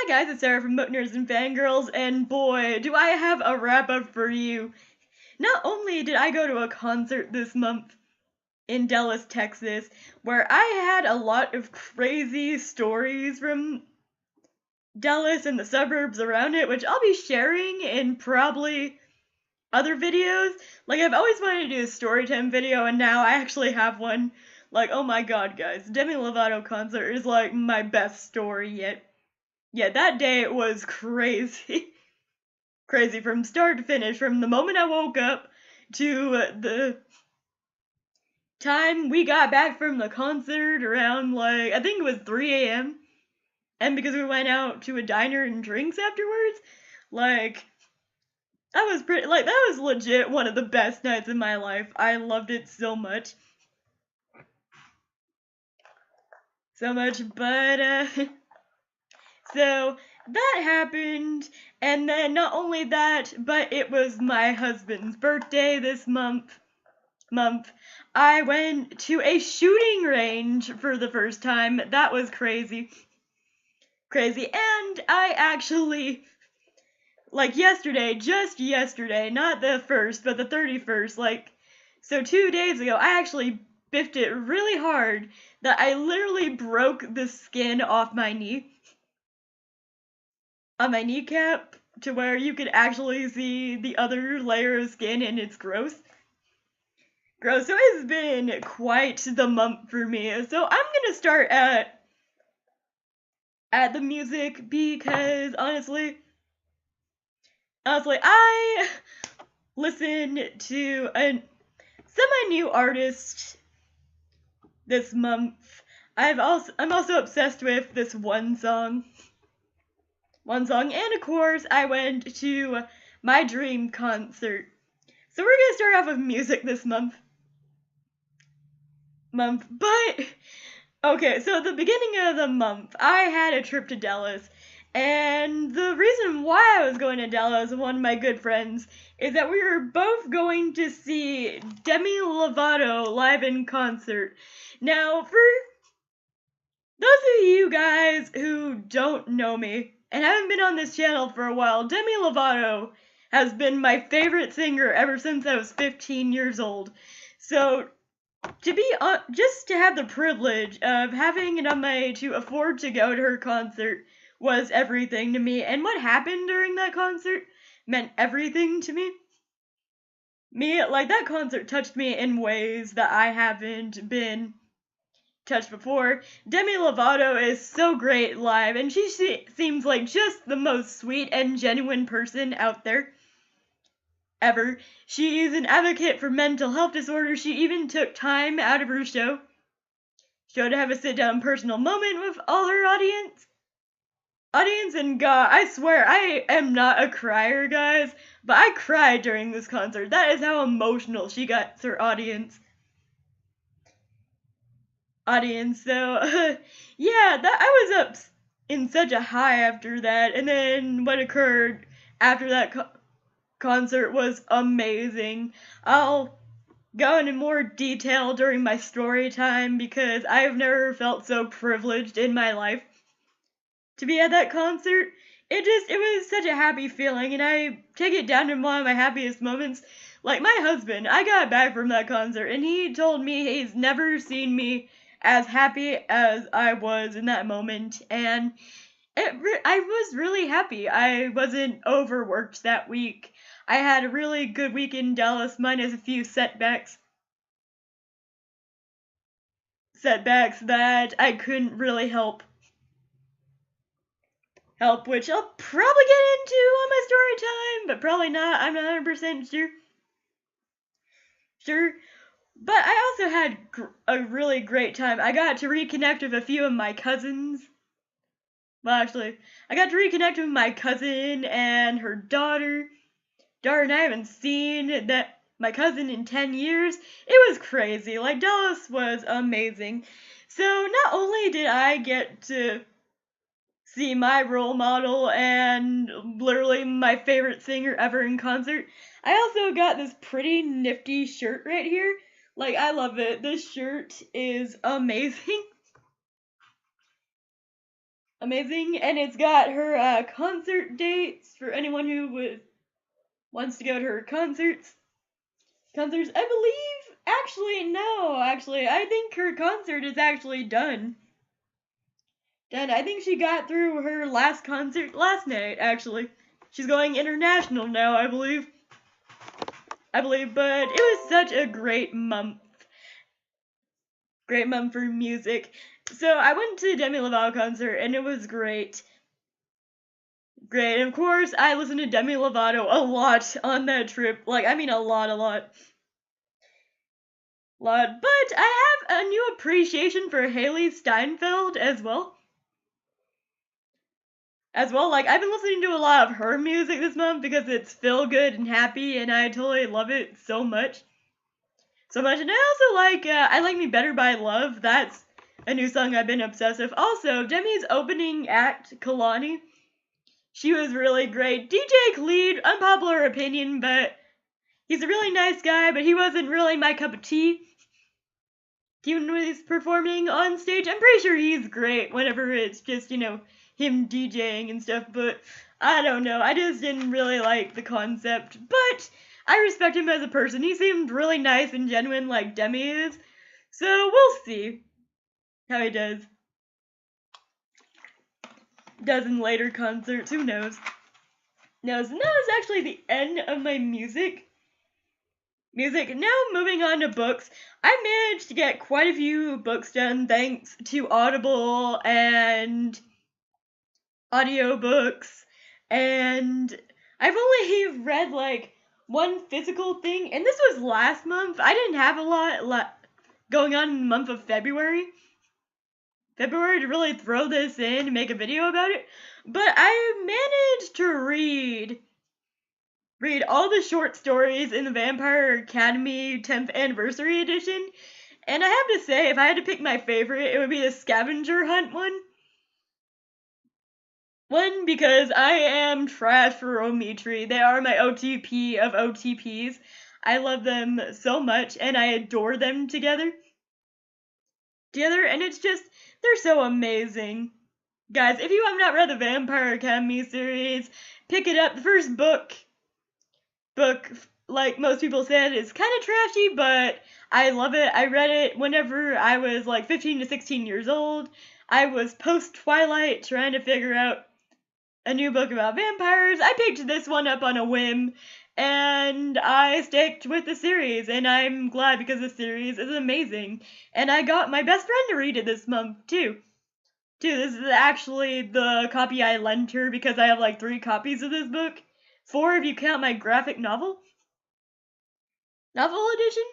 guys, it's Sarah from Book Nerds and Fangirls, and boy, do I have a wrap-up for you. Not only did I go to a concert this month in Dallas, Texas, where I had a lot of crazy stories from Dallas and the suburbs around it, which I'll be sharing in probably other videos. Like, I've always wanted to do a storytime video, and now I actually have one. Like, oh my god, guys, Demi Lovato concert is like my best story yet. Yeah, that day was crazy. Crazy from start to finish, from the moment I woke up to the time we got back from the concert around, like, I think it was 3 a.m. And because we went out to a diner and drinks afterwards, like, that was legit one of the best nights of my life. I loved it so much. So much, but, so that happened, and then not only that, but it was my husband's birthday this month. I went to a shooting range for the first time. That was crazy. And I actually, like yesterday, just yesterday, not the 1st, but the 31st, so 2 days ago, I actually biffed it really hard that I literally broke the skin off my knee. On my kneecap, to where you could actually see the other layer of skin, and it's gross. So it's been quite the month for me. So I'm gonna start at the music because honestly, I listened to a semi-new artist this month. I'm also obsessed with this one song, and of course I went to my dream concert. So we're gonna start off with music this month, but okay, so at the beginning of the month, I had a trip to Dallas, and the reason why I was going to Dallas with one of my good friends is that we were both going to see Demi Lovato live in concert. Now, for those of you guys who don't know me and haven't been on this channel for a while, Demi Lovato has been my favorite singer ever since I was 15 years old. So, just to have the privilege of having enough money to afford to go to her concert was everything to me, and what happened during that concert meant everything to me. That concert touched me in ways that I haven't been touched before. Demi Lovato is so great live, and she seems like just the most sweet and genuine person out there ever. She is an advocate for mental health disorders. She even took time out of her show to have a sit-down personal moment with all her audience. And God, I swear, I am not a crier, guys, but I cried during this concert. That is how emotional she got her audience. So, yeah, I was up in such a high after that, and then what occurred after that concert was amazing. I'll go into more detail during my story time because I've never felt so privileged in my life to be at that concert. It was such a happy feeling, and I take it down to one of my happiest moments. Like, my husband, I got back from that concert, and he told me he's never seen me as happy as I was in that moment, and I was really happy. I wasn't overworked that week. I had a really good week in Dallas, minus a few setbacks that I couldn't really help, which I'll probably get into on my story time, but probably not. I'm not 100% sure. But I also had a really great time. I got to reconnect with a few of my cousins. Well, actually, I got to reconnect with my cousin and her daughter. And I haven't seen my cousin in 10 years. It was crazy. Like, Dallas was amazing. So, not only did I get to see my role model and literally my favorite singer ever in concert, I also got this pretty nifty shirt right here. Like, I love it. This shirt is amazing. amazing, and it's got her concert dates for anyone who wants to go to her concerts. I believe, I think her concert is actually done. I think she got through her last concert last night, actually. She's going international now, I believe. But it was such a great month. Great month for music. So I went to Demi Lovato concert, and it was great. Great, and of course, I listened to Demi Lovato a lot on that trip. Like, I mean a lot. But I have a new appreciation for Haley Steinfeld as well. Like, I've been listening to a lot of her music this month because it's feel good and happy, and I totally love it so much. And I also like, I Like Me Better by Love. That's a new song I've been obsessed with. Also, Demi's opening act, Kalani, she was really great. DJ Khaled, unpopular opinion, but he's a really nice guy, but he wasn't really my cup of tea. Even when he's performing on stage, I'm pretty sure he's great whenever it's just, him DJing and stuff, but I don't know. I just didn't really like the concept, but I respect him as a person. He seemed really nice and genuine like Demi is, so we'll see how he does in later concerts. Who knows? No, so that is actually the end of my music. Now moving on to books. I managed to get quite a few books done thanks to Audible and audiobooks, and I've only read like one physical thing, and this was last month. I didn't have a lot going on in the month of February to really throw this in and make a video about it, but I managed to read all the short stories in the Vampire Academy 10th Anniversary Edition, and I have to say, if I had to pick my favorite, it would be the Scavenger Hunt one. One, because I am trash for Omitri. They are my OTP of OTPs. I love them so much, and I adore them together, and it's just, they're so amazing. Guys, if you have not read the Vampire Academy series, pick it up. The first book, like most people said, is kind of trashy, but I love it. I read it whenever I was like 15 to 16 years old. I was post-Twilight trying to figure out a new book about vampires. I picked this one up on a whim, and I sticked with the series, and I'm glad because the series is amazing. And I got my best friend to read it this month, too. This is actually the copy I lent her because I have like 3 copies of this book. 4 if you count my graphic novel edition.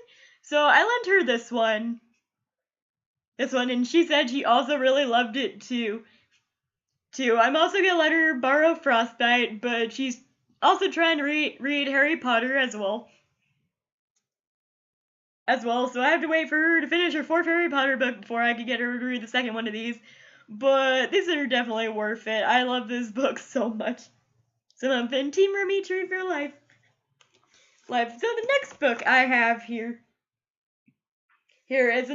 So I lent her this one, and she said she also really loved it too. I'm also gonna let her borrow Frostbite, but she's also trying to read Harry Potter as well. So I have to wait for her to finish her 4th Harry Potter book before I can get her to read the second one of these. But these are definitely worth it. I love this book so much. So I'm in Team Omitri for life. So the next book I have here is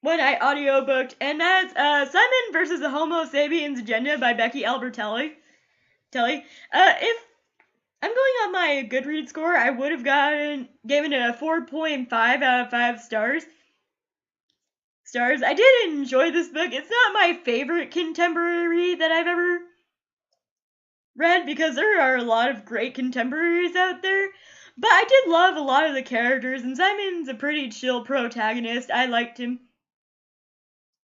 one I audiobooked, and that's Simon vs. the Homo Sapiens Agenda by Becky Albertalli. If I'm going on my Goodreads score, I would have given it a 4.5 out of 5 stars. I did enjoy this book. It's not my favorite contemporary that I've ever read because there are a lot of great contemporaries out there, but I did love a lot of the characters, and Simon's a pretty chill protagonist. I liked him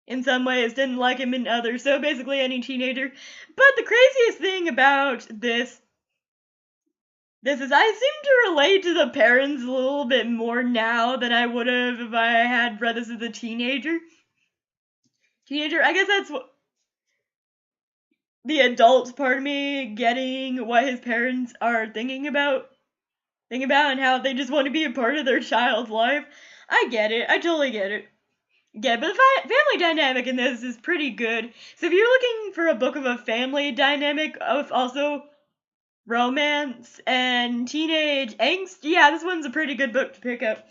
in some ways, didn't like him in others, so basically any teenager. But the craziest thing about this is I seem to relate to the parents a little bit more now than I would have if I had read this as a teenager. I guess that's what the adult part of me getting what his parents are thinking about and how they just want to be a part of their child's life. I get it. I totally get it. Yeah, but the family dynamic in this is pretty good. So if you're looking for a book of a family dynamic of also romance and teenage angst, yeah, this one's a pretty good book to pick up.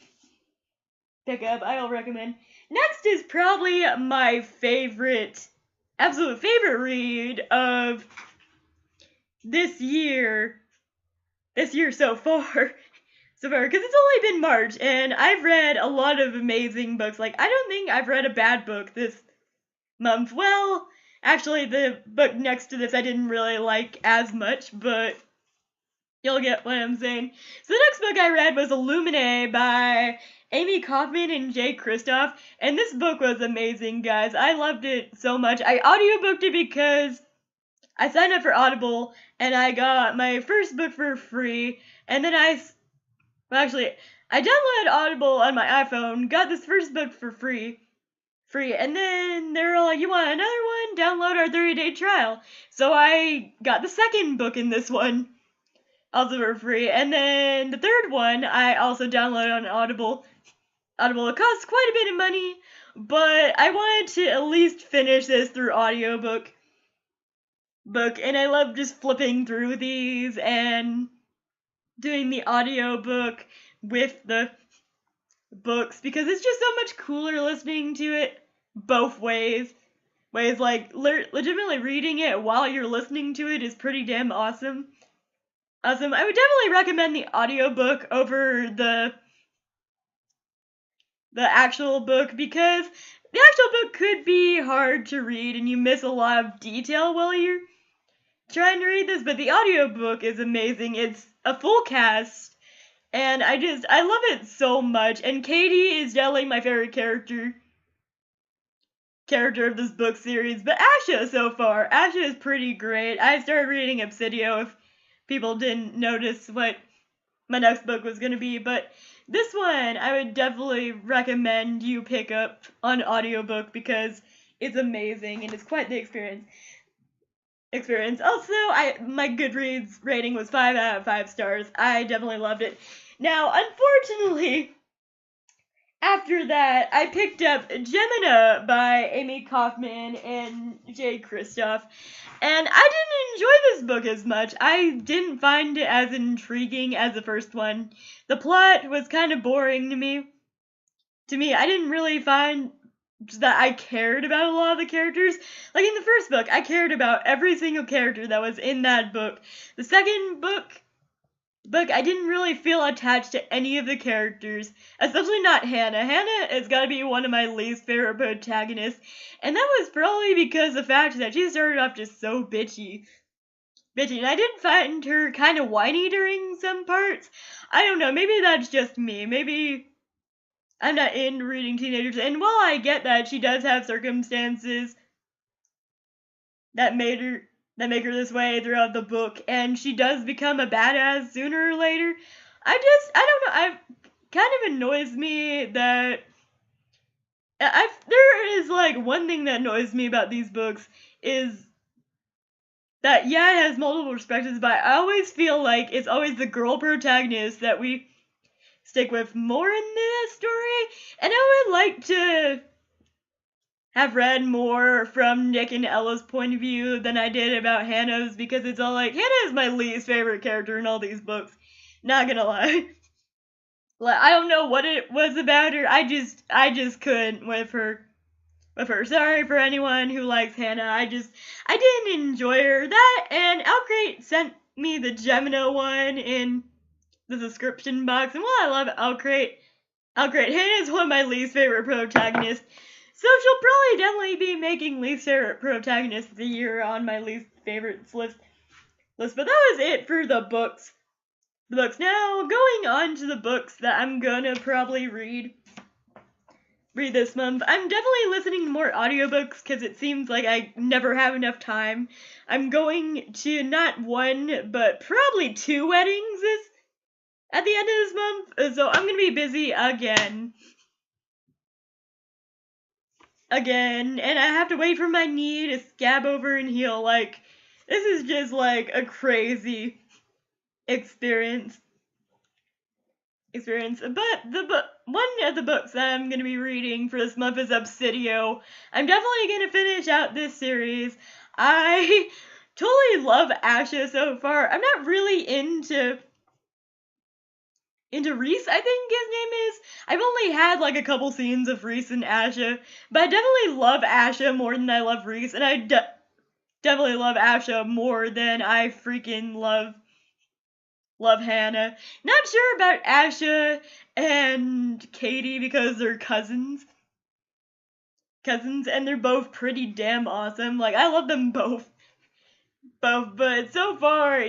I'll recommend. Next is probably my favorite absolute favorite read of this year so far. So far, because it's only been March, and I've read a lot of amazing books. Like, I don't think I've read a bad book this month. Well, actually, the book next to this I didn't really like as much, but you'll get what I'm saying. So the next book I read was Illuminae by Amy Kaufman and Jay Kristoff, and this book was amazing, guys. I loved it so much. I audiobooked it because I signed up for Audible, and I got my first book for free, and then I downloaded Audible on my iPhone, got this first book for free, and then they were like, you want another one? Download our 30-day trial. So I got the second book in this one, also for free, and then the third one I also downloaded on Audible. It costs quite a bit of money, but I wanted to at least finish this through audiobook, and I love just flipping through these and doing the audiobook with the books, because it's just so much cooler listening to it both ways. Like, legitimately reading it while you're listening to it is pretty damn awesome. I would definitely recommend the audiobook over the actual book, because the actual book could be hard to read and you miss a lot of detail while you're trying to read this, but the audiobook is amazing. It's a full cast, and I love it so much. And Katie is definitely my favorite character of this book series. But Asha so far, Asha is pretty great. I started reading Obsidio if people didn't notice what my next book was gonna be, but this one I would definitely recommend you pick up on audiobook because it's amazing and it's quite the experience. Also, my Goodreads rating was 5 out of 5 stars. I definitely loved it. Now, unfortunately, after that, I picked up Gemina by Amy Kaufman and Jay Kristoff, and I didn't enjoy this book as much. I didn't find it as intriguing as the first one. The plot was kind of boring to me. I didn't really find that I cared about a lot of the characters. Like, in the first book, I cared about every single character that was in that book. The second book, I didn't really feel attached to any of the characters, especially not Hannah. Hannah has got to be one of my least favorite protagonists, and that was probably because of the fact that she started off just so bitchy. And I did find her kind of whiny during some parts. I don't know, maybe that's just me. Maybe I'm not in reading teenagers, and while I get that she does have circumstances that make her this way throughout the book, and she does become a badass sooner or later, I don't know, kind of annoys me that there is, like, one thing that annoys me about these books is that, yeah, it has multiple perspectives, but I always feel like it's always the girl protagonist that we stick with more in this story, and I would like to have read more from Nick and Ella's point of view than I did about Hannah's, because it's all like, Hannah is my least favorite character in all these books. Not gonna lie. Like, I don't know what it was about her. I just couldn't with her. Sorry for anyone who likes Hannah. I didn't enjoy her. That, and Alcrate sent me the Gemina one in the description box, and while I love Alcrate, Hannah is one of my least favorite protagonists. So she'll probably definitely be making least favorite protagonist of the year on my least favorites list. But that was it for the books. Now, going on to the books that I'm gonna probably read this month. I'm definitely listening to more audiobooks because it seems like I never have enough time. I'm going to not one, but probably 2 weddings at the end of this month, so I'm gonna be busy again, and I have to wait for my knee to scab over and heal. Like, this is just like a crazy experience. But one of the books that I'm going to be reading for this month is Obsidio. I'm definitely going to finish out this series. I totally love Asha so far. I'm not really into into Reese, I think his name is. I've only had like a couple scenes of Reese and Asha, but I definitely love Asha more than I love Reese, and I definitely love Asha more than I freaking love Hannah. Not sure about Asha and Katie because they're cousins, and they're both pretty damn awesome. Like, I love them both, but so far,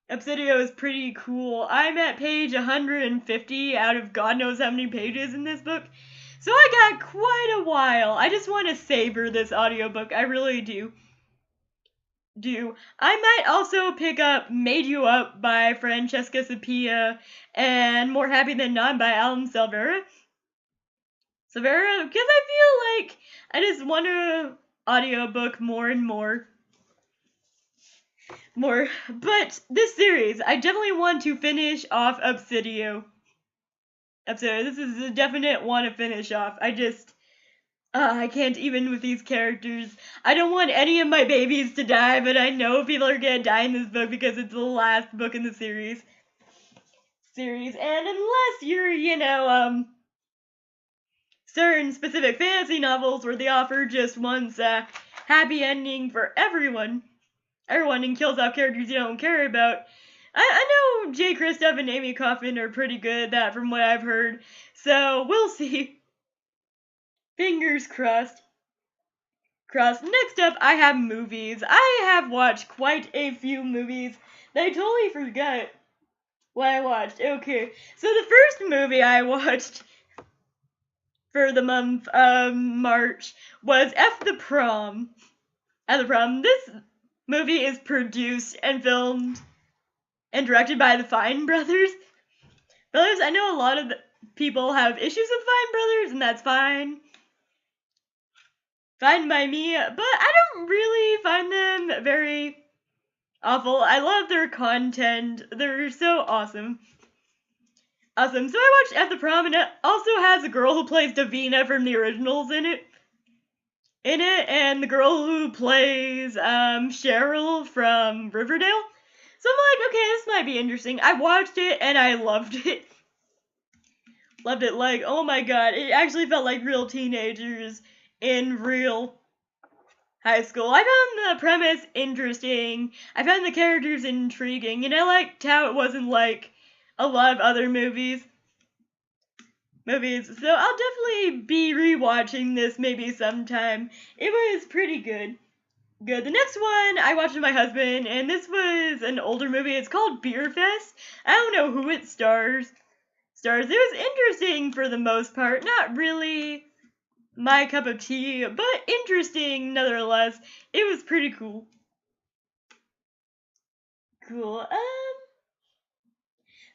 Obsidio is pretty cool. I'm at page 150 out of God knows how many pages in this book, so I got quite a while. I just want to savor this audiobook, I really do. I might also pick up Made You Up by Francesca Sapia and More Happy Than Not by Alan Silvera, because I feel like I just want to audiobook more and more. But this series, I definitely want to finish off Obsidio. This is a definite want to finish off. I can't even with these characters. I don't want any of my babies to die, but I know people are gonna die in this book because it's the last book in the series. And unless you're, certain specific fantasy novels where they offer just one happy ending for everyone and kills off characters you don't care about. I know Jay Kristoff and Amy Kaufman are pretty good at that from what I've heard, so we'll see. Fingers crossed. Next up, I have movies. I have watched quite a few movies that I totally forgot what I watched. Okay, so the first movie I watched for the month of March was F the Prom. This movie is produced and filmed and directed by the Fine Brothers. I know a lot of people have issues with Fine Brothers, and that's fine. Fine by me, but I don't really find them very awful. I love their content. They're so awesome. So I watched At the Prom, and it also has a girl who plays Davina from the originals in it, and the girl who plays Cheryl from Riverdale. So I'm like, okay, this might be interesting. I watched it and I loved it. Like, oh my god, it actually felt like real teenagers in real high school. I found the premise interesting. I found the characters intriguing, and I liked how it wasn't like a lot of other movies. So I'll definitely be rewatching this maybe sometime. It was pretty good. The next one I watched with my husband, and this was an older movie. It's called Beer Fest. I don't know who it stars. It was interesting for the most part. Not really my cup of tea, but interesting nonetheless. It was pretty cool.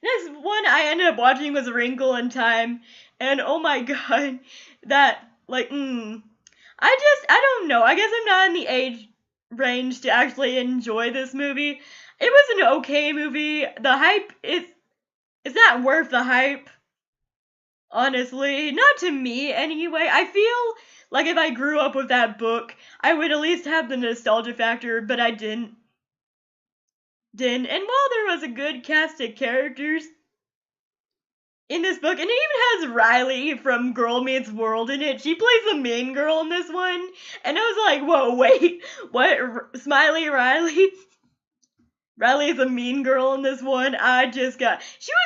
Next one I ended up watching was A Wrinkle in Time, and oh my god, that, like, I don't know. I guess I'm not in the age range to actually enjoy this movie. It was an okay movie. The hype it's not worth the hype. Honestly, not to me anyway. I feel like if I grew up with that book, I would at least have the nostalgia factor, but I didn't. And while there was a good cast of characters in this book, and it even has Riley from Girl Meets World in it. She plays the main girl in this one, and I was like, whoa, wait, what? Smiley Riley? Riley's a mean girl in this one. She was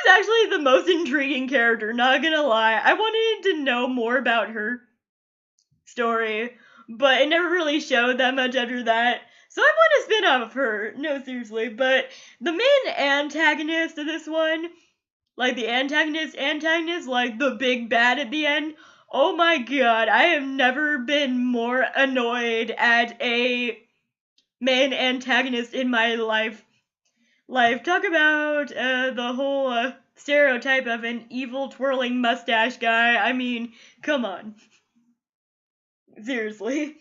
actually the most intriguing character, not gonna lie. I wanted to know more about her story, but it never really showed that much after that. So I want a spin-off of her. No, seriously. But the main antagonist of this one, like the antagonist, like the big bad at the end, oh my god, I have never been more annoyed at a main antagonist in my life. Talk about the whole stereotype of an evil twirling mustache guy. I mean, come on. Seriously.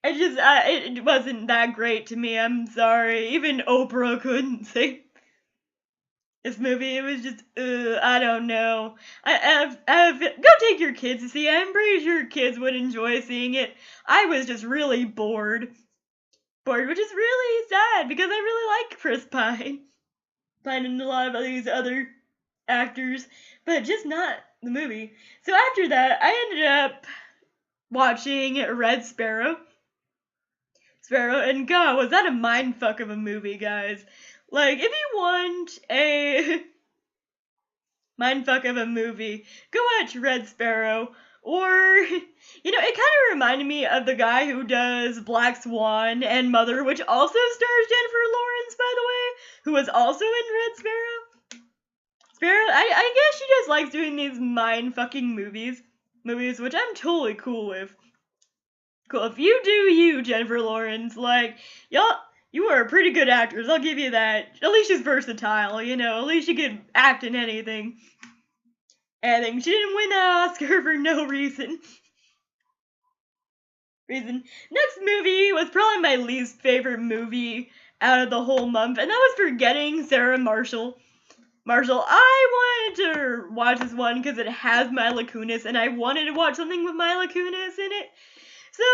It wasn't that great to me, I'm sorry. Even Oprah couldn't say this movie. It was just, I don't know. Go take your kids to see it. I'm pretty sure kids would enjoy seeing it. I was just really bored, which is really sad because I really like Chris Pine. finding a lot of these other actors, but just not the movie. So after that, I ended up watching Red Sparrow. And God, was that a mindfuck of a movie, guys. Like, if you want a mindfuck of a movie, go watch Red Sparrow. Or, it kind of reminded me of the guy who does Black Swan and Mother, which also stars Jennifer Lawrence, by the way, who was also in Red Sparrow. I guess she just likes doing these mind-fucking movies, which I'm totally cool with. Cool. If you do you, Jennifer Lawrence, like, you are pretty good actors, I'll give you that. At least she's versatile, at least she could act in anything. She didn't win that Oscar for no reason. Next movie was probably my least favorite movie out of the whole month, and that was Forgetting Sarah Marshall. I wanted to watch this one because it has Mila Kunis, and I wanted to watch something with Mila Kunis in it. So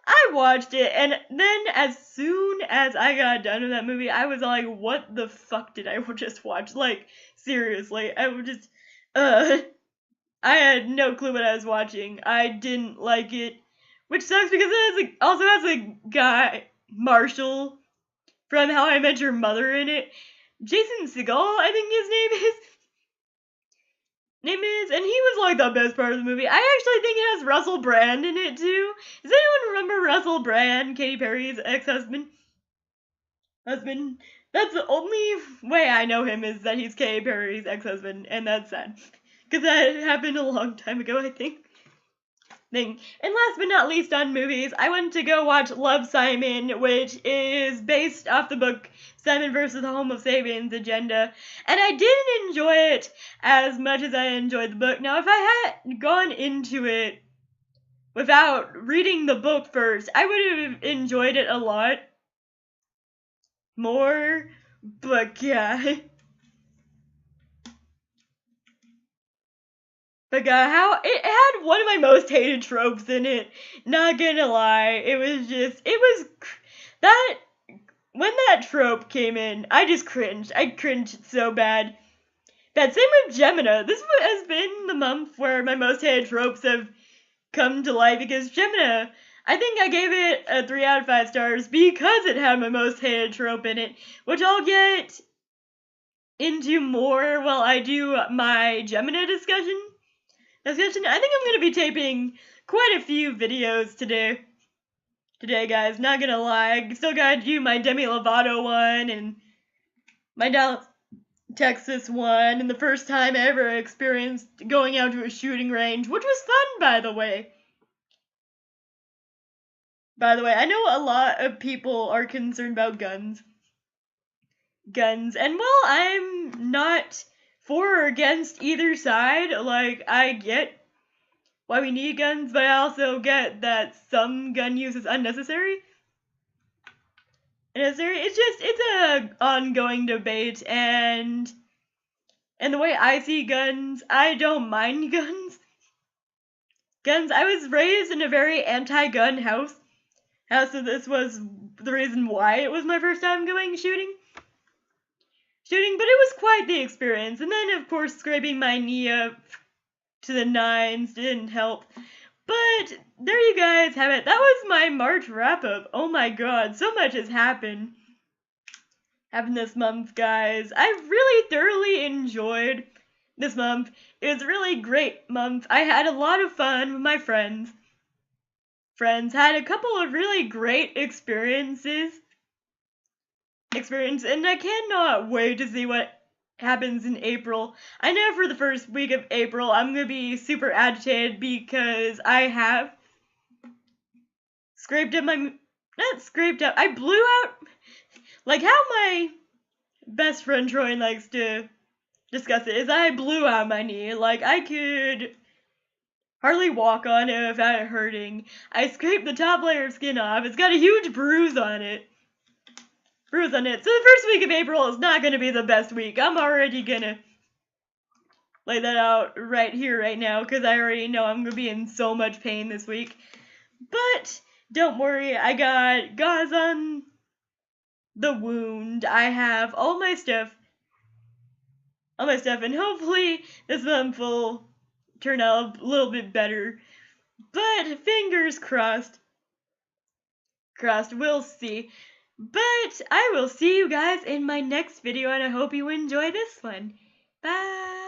I watched it, and then as soon as I got done with that movie, I was like, what the fuck did I just watch? Like, seriously, I would just, I had no clue what I was watching. I didn't like it, which sucks because it also has a guy, Marshall, from How I Met Your Mother in it. Jason Segel, I think his name is. And he was like the best part of the movie. I actually think it has Russell Brand in it too. Does anyone remember Russell Brand, Katy Perry's ex-husband? That's the only way I know him, is that he's Katy Perry's ex-husband, and that's sad. Because that happened a long time ago, I think. And last but not least on movies, I went to go watch Love, Simon, which is based off the book Simon vs. the Homo Sapiens Agenda, and I didn't enjoy it as much as I enjoyed the book. Now, if I had gone into it without reading the book first, I would have enjoyed it a lot more, but yeah. How it had one of my most hated tropes in it. Not gonna lie, that when that trope came in, I just cringed. I cringed so bad. That same with Gemina. This has been the month where my most hated tropes have come to light, because Gemina, I think I gave it a 3 out of 5 stars because it had my most hated trope in it, which I'll get into more while I do my Gemina discussion. I think I'm going to be taping quite a few videos today. Guys, not gonna lie. I still gotta do my Demi Lovato one, and my Dallas, Texas one, and the first time I ever experienced going out to a shooting range, which was fun, by the way. I know a lot of people are concerned about guns. And while I'm not for or against either side, like, I get why we need guns, but I also get that some gun use is unnecessary. It's a ongoing debate, and the way I see guns, I don't mind guns. I was raised in a very anti-gun house, so this was the reason why it was my first time going shooting, but it was quite the experience. And then, of course, scraping my knee up to the 9s didn't help. But there you guys have it. That was my March wrap-up. Oh my god, so much has happened this month, guys. I really thoroughly enjoyed this month. It was a really great month. I had a lot of fun with my friends. Had a couple of really great experiences, and I cannot wait to see what happens in April. I know for the first week of April, I'm going to be super agitated because I have I blew out, like how my best friend Troy likes to discuss it, is I blew out my knee. Like, I could hardly walk on it without it hurting. I scraped the top layer of skin off. It's got a huge bruise on it. So the first week of April is not going to be the best week. I'm already going to lay that out right here, right now, because I already know I'm going to be in so much pain this week. But don't worry, I got gauze on the wound. I have all my stuff all my stuff, and hopefully this month will turn out a little bit better. But fingers crossed. We'll see. But I will see you guys in my next video, and I hope you enjoy this one. Bye!